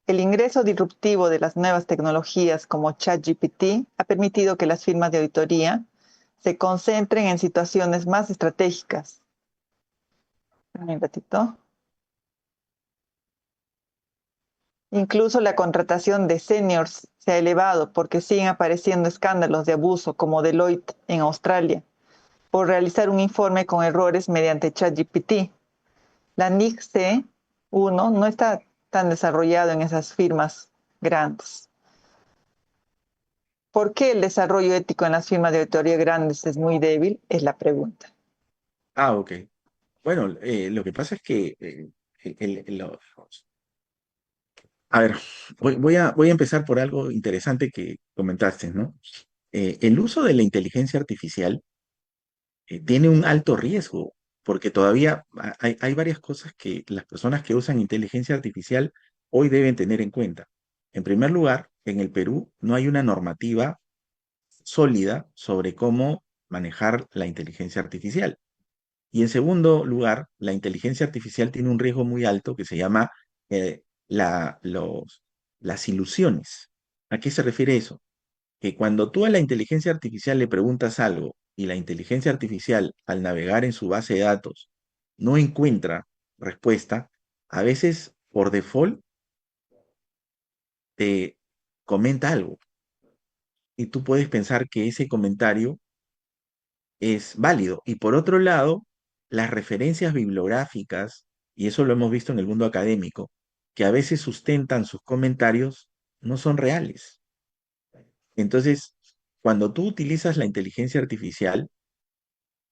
B: el ingreso disruptivo de las nuevas tecnologías como ChatGPT ha permitido que las firmas de auditoría se concentren en situaciones más estratégicas. Un ratito. Incluso la contratación de seniors se ha elevado porque siguen apareciendo escándalos de abuso como Deloitte en Australia, por realizar un informe con errores mediante ChatGPT. La NIC C1 no está tan desarrollado en esas firmas grandes. ¿Por qué el desarrollo ético en las firmas de auditoría grandes es muy débil? Es la pregunta.
C: Ah, ok. Bueno, lo que pasa es que a ver, voy a empezar por algo interesante que comentaste, ¿no? El uso de la inteligencia artificial tiene un alto riesgo, porque todavía hay varias cosas que las personas que usan inteligencia artificial hoy deben tener en cuenta. En primer lugar, en el Perú no hay una normativa sólida sobre cómo manejar la inteligencia artificial. Y en segundo lugar, la inteligencia artificial tiene un riesgo muy alto que se llama eh, la- los- las ilusiones. ¿A qué se refiere eso? Que cuando tú a la inteligencia artificial le preguntas algo y la inteligencia artificial al navegar en su base de datos no encuentra respuesta, a veces por default te comenta algo y tú puedes pensar que ese comentario es válido. Y por otro lado, las referencias bibliográficas, y eso lo hemos visto en el mundo académico, que a veces sustentan sus comentarios, no son reales. Entonces, cuando tú utilizas la inteligencia artificial,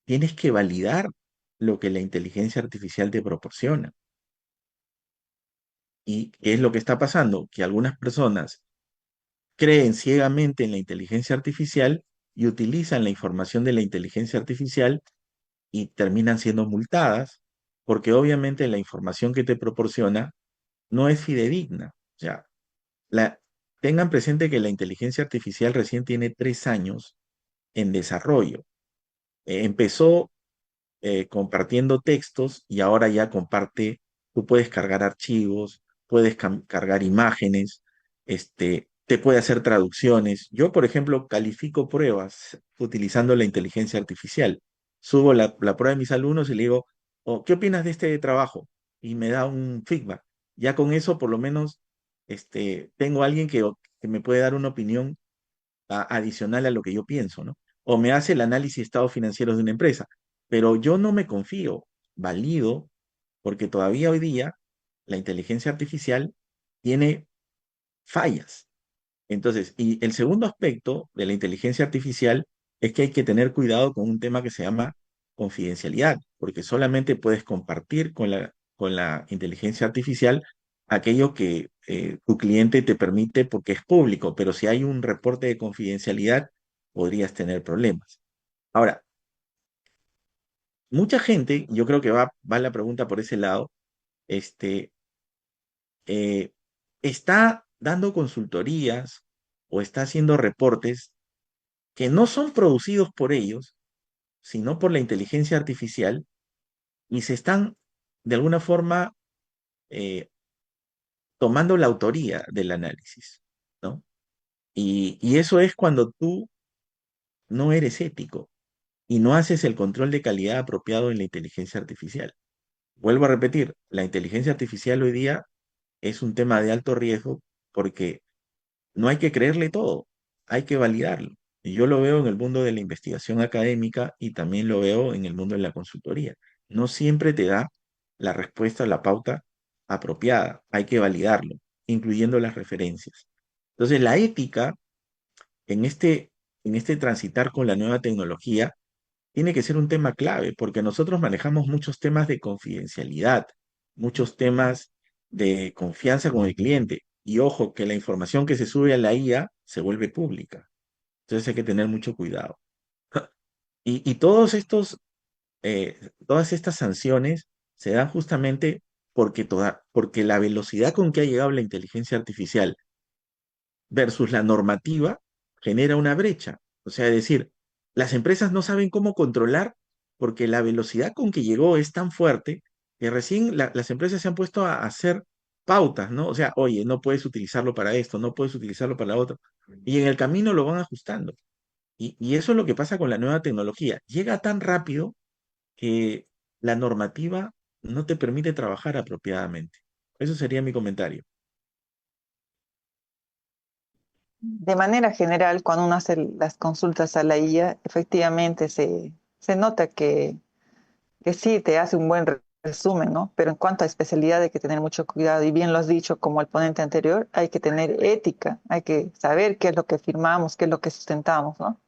C: tienes que validar lo que la inteligencia artificial te proporciona. ¿Y qué es lo que está pasando? Que algunas personas creen ciegamente en la inteligencia artificial y utilizan la información de la inteligencia artificial y terminan siendo multadas porque obviamente la información que te proporciona no es fidedigna. O sea, la, tengan presente que la inteligencia artificial recién tiene 3 años en desarrollo. Empezó compartiendo textos y ahora ya comparte, tú puedes cargar archivos, puedes cargar imágenes, te puede hacer traducciones. Yo, por ejemplo, califico pruebas utilizando la inteligencia artificial. Subo la prueba de mis alumnos y le digo, "Oh, ¿qué opinas de este trabajo?" Y me da un feedback. Ya con eso, por lo menos, tengo alguien que me puede dar una opinión adicional a lo que yo pienso, ¿no? O me hace el análisis de estados financieros de una empresa, pero yo no me confío, valido, porque todavía hoy día la inteligencia artificial tiene fallas. Entonces, y el segundo aspecto de la inteligencia artificial es que hay que tener cuidado con un tema que se llama confidencialidad, porque solamente puedes compartir con la inteligencia artificial aquello que tu cliente te permite porque es público, pero si hay un reporte de confidencialidad, podrías tener problemas. Ahora, mucha gente, yo creo que va la pregunta por ese lado, este, eh, está dando consultorías o está haciendo reportes que no son producidos por ellos, sino por la inteligencia artificial, y se están de alguna forma eh, tomando la autoría del análisis, ¿no? Y eso es cuando tú no eres ético y no haces el control de calidad apropiado en la inteligencia artificial. Vuelvo a repetir, la inteligencia artificial hoy día es un tema de alto riesgo porque no hay que creerle todo, hay que validarlo. Y yo lo veo en el mundo de la investigación académica y también lo veo en el mundo de la consultoría. No siempre te da la respuesta, la pauta apropiada, hay que validarlo, incluyendo las referencias. Entonces, la ética en este transitar con la nueva tecnología tiene que ser un tema clave, porque nosotros manejamos muchos temas de confidencialidad, muchos temas de confianza con el cliente. Y ojo, que la información que se sube a la IA se vuelve pública. Entonces hay que tener mucho cuidado. Y todas estas sanciones se dan justamente porque la velocidad con que ha llegado la inteligencia artificial versus la normativa genera una brecha. O sea, es decir, las empresas no saben cómo controlar porque la velocidad con que llegó es tan fuerte que recién las empresas se han puesto a hacer pautas, ¿no? O sea, oye, no puedes utilizarlo para esto, no puedes utilizarlo para lo otro. Y en el camino lo van ajustando. Y eso es lo que pasa con la nueva tecnología. Llega tan rápido que la normativa no te permite trabajar apropiadamente. Eso sería mi comentario.
B: De manera general, cuando uno hace las consultas a la IA, efectivamente se se nota que sí te hace un buen resumen, ¿no? Pero en cuanto a especialidad hay que tener mucho cuidado y bien lo has dicho como el ponente anterior, hay que tener ética, hay que saber qué es lo que firmamos, qué es lo que sustentamos, ¿no?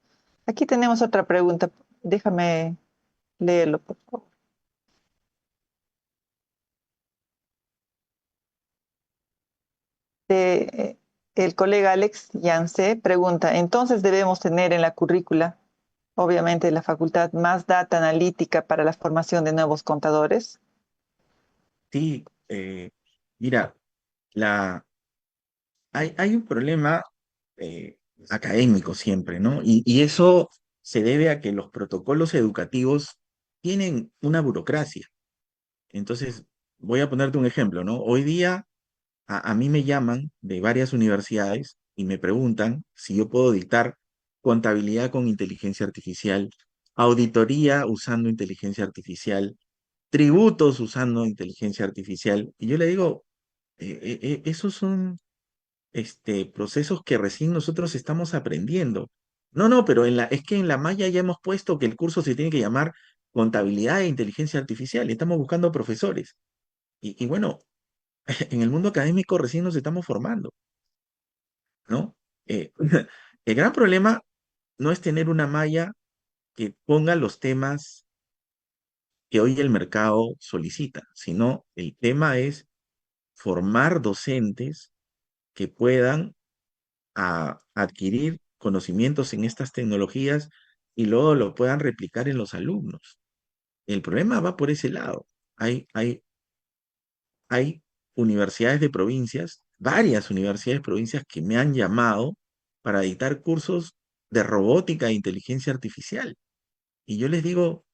B: Aquí tenemos otra pregunta, déjame leerlo, por favor. El colega Alex Yance pregunta, entonces debemos tener en la currícula, obviamente, la facultad más data analítica para la formación de nuevos contadores.
C: Sí, mira, hay un problema académico siempre, ¿no? Y eso se debe a que los protocolos educativos tienen una burocracia. Entonces, voy a ponerte un ejemplo, ¿no? Hoy día a mí me llaman de varias universidades y me preguntan si yo puedo dictar contabilidad con inteligencia artificial, auditoría usando inteligencia artificial, tributos usando inteligencia artificial. Y yo le digo, esos son procesos que recién nosotros estamos aprendiendo. No, no, pero es que en la malla ya hemos puesto que el curso se tiene que llamar contabilidad e inteligencia artificial y estamos buscando profesores. Y bueno, en el mundo académico recién nos estamos formando, ¿no? Eh, el gran problema no es tener una malla que ponga los temas que hoy el mercado solicita, sino el tema es formar docentes que puedan adquirir conocimientos en estas tecnologías y luego lo puedan replicar en los alumnos. El problema va por ese lado. Hay universidades de provincias, varias universidades de provincias que me han llamado para dictar cursos de robótica e inteligencia artificial. Y yo les digo,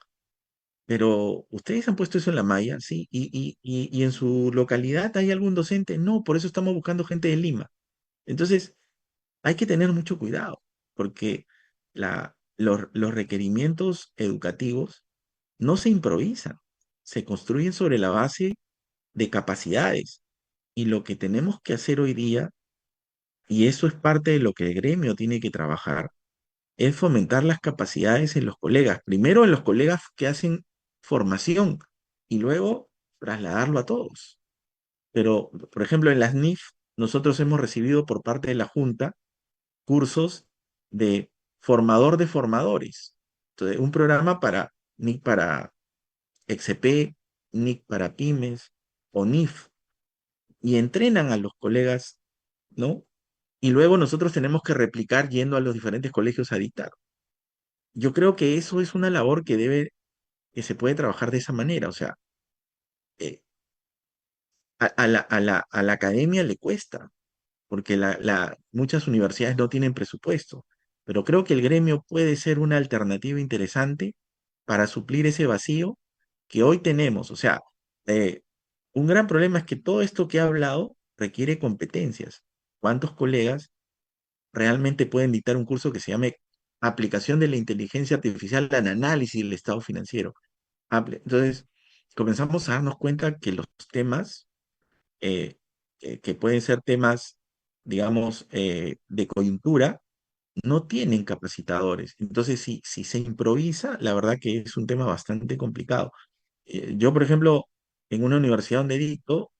C: pero ¿ustedes han puesto eso en la malla? Sí. ¿Y en su localidad hay algún docente? No, por eso estamos buscando gente de Lima. Entonces, hay que tener mucho cuidado, porque los requerimientos educativos no se improvisan, se construyen sobre la base de capacidades. Y lo que tenemos que hacer hoy día, y eso es parte de lo que el gremio tiene que trabajar, es fomentar las capacidades en los colegas. Primero en los colegas que hacen formación y luego trasladarlo a todos. Pero, por ejemplo, en las NIF, nosotros hemos recibido por parte de la Junta cursos de formador de formadores. Entonces, un programa para NIC para XP, NIC para pymes o NIF, y entrenan a los colegas, ¿no? Y luego nosotros tenemos que replicar yendo a los diferentes colegios a dictar. Yo creo que eso es una labor que se puede trabajar de esa manera. O sea, eh, a la academia le cuesta, porque muchas universidades no tienen presupuesto, pero creo que el gremio puede ser una alternativa interesante para suplir ese vacío que hoy tenemos. O sea, eh, un gran problema es que todo esto que he hablado requiere competencias. ¿Cuántos colegas realmente pueden dictar un curso que se llame Aplicación de la Inteligencia Artificial al Análisis del Estado Financiero? Entonces, comenzamos a darnos cuenta que los temas, que pueden ser temas, digamos, de coyuntura, no tienen capacitadores. Entonces, si se improvisa, la verdad que es un tema bastante complicado. Yo, por ejemplo, en una universidad donde dicto,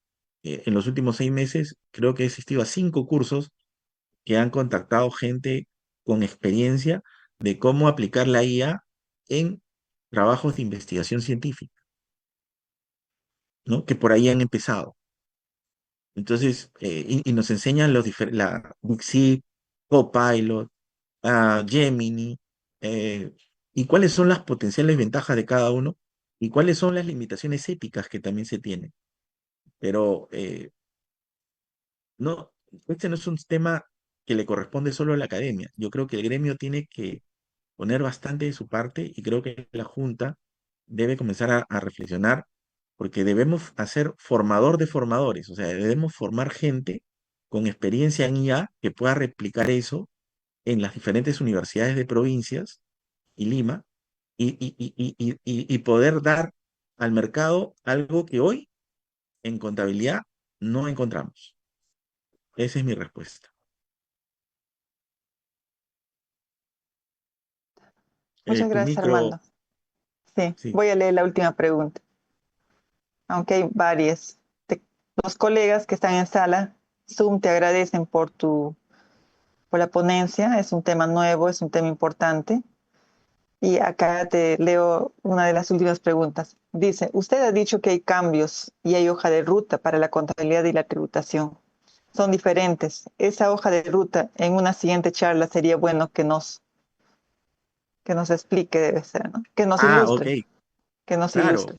C: en los últimos 6 meses, creo que he asistido a 5 cursos que han contactado gente con experiencia de cómo aplicar la IA en trabajos de investigación científica, ¿no? Que por ahí han empezado. Entonces, y nos enseñan la DeepSeek, Copilot, Gemini, y cuáles son las potenciales ventajas de cada uno y cuáles son las limitaciones éticas que también se tienen. Pero no, este no es un tema que le corresponde solo a la academia. Yo creo que el gremio tiene que poner bastante de su parte y creo que la Junta debe comenzar a reflexionar porque debemos hacer formador de formadores, o sea, debemos formar gente con experiencia en IA que pueda replicar eso en las diferentes universidades de provincias y Lima y poder dar al mercado algo que hoy en contabilidad no encontramos. Esa es mi respuesta.
B: Muchas
C: Tu
B: gracias,
C: micro,
B: Armando. Sí,
C: Sí.
B: voy a leer la última pregunta, aunque hay varias. Los colegas que están en sala Zoom te agradecen por la ponencia. Es un tema nuevo, es un tema importante. Y acá te leo una de las últimas preguntas. Dice, usted ha dicho que hay cambios y hay hoja de ruta para la contabilidad y la tributación. Son diferentes. Esa hoja de ruta en una siguiente charla sería bueno que nos explique, debe ser, ¿no? Que nos
C: Ah, ok,
B: ilustre, que nos
C: claro.
B: ilustre.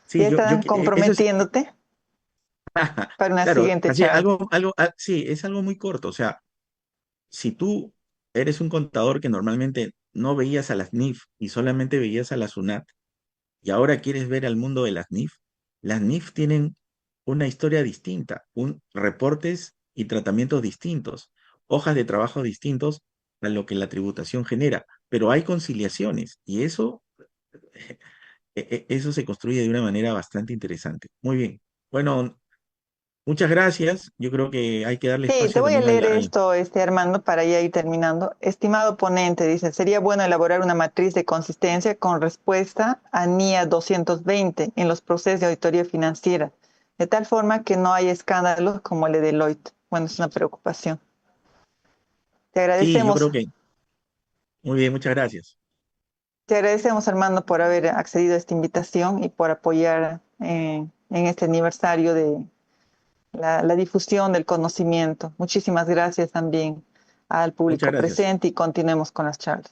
C: Sí,
B: Ya están
C: eso es,
B: comprometiéndote para una
C: claro,
B: siguiente
C: así,
B: charla.
C: sí, es algo muy corto. O sea, si tú eres un contador que normalmente no veías a las NIF y solamente veías a la SUNAT, y ahora quieres ver al mundo de las NIF tienen una historia distinta, reportes y tratamientos distintos, hojas de trabajo distintos a lo que la tributación genera, pero hay conciliaciones y eso se construye de una manera bastante interesante. Muy bien. Bueno, muchas gracias. Yo creo que hay que darle
B: Sí, te
C: espacio
B: voy a
C: también
B: leer esto, Armando, para ya ir terminando. Estimado ponente, dice, sería bueno elaborar una matriz de consistencia con respuesta a NIA 220 en los procesos de auditoría financiera, de tal forma que no haya escándalos como el de Deloitte. Bueno, es una preocupación. Te
C: Sí, yo
B: agradecemos,
C: creo que muy bien, muchas gracias.
B: te agradecemos, Armando, por haber accedido a esta invitación y por apoyar en este aniversario de la difusión del conocimiento. Muchísimas gracias también al
C: Muchas
B: público
C: gracias.
B: presente y continuemos con las charlas.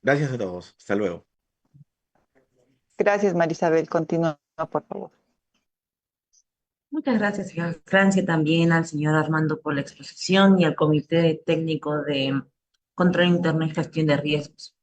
C: Gracias a todos. Hasta luego.
B: Gracias, Marisabel. Continúa, por favor.
A: Muchas gracias, señora Francia, también al señor Armando por la exposición y al Comité Técnico de Control Interno y Gestión de Riesgos.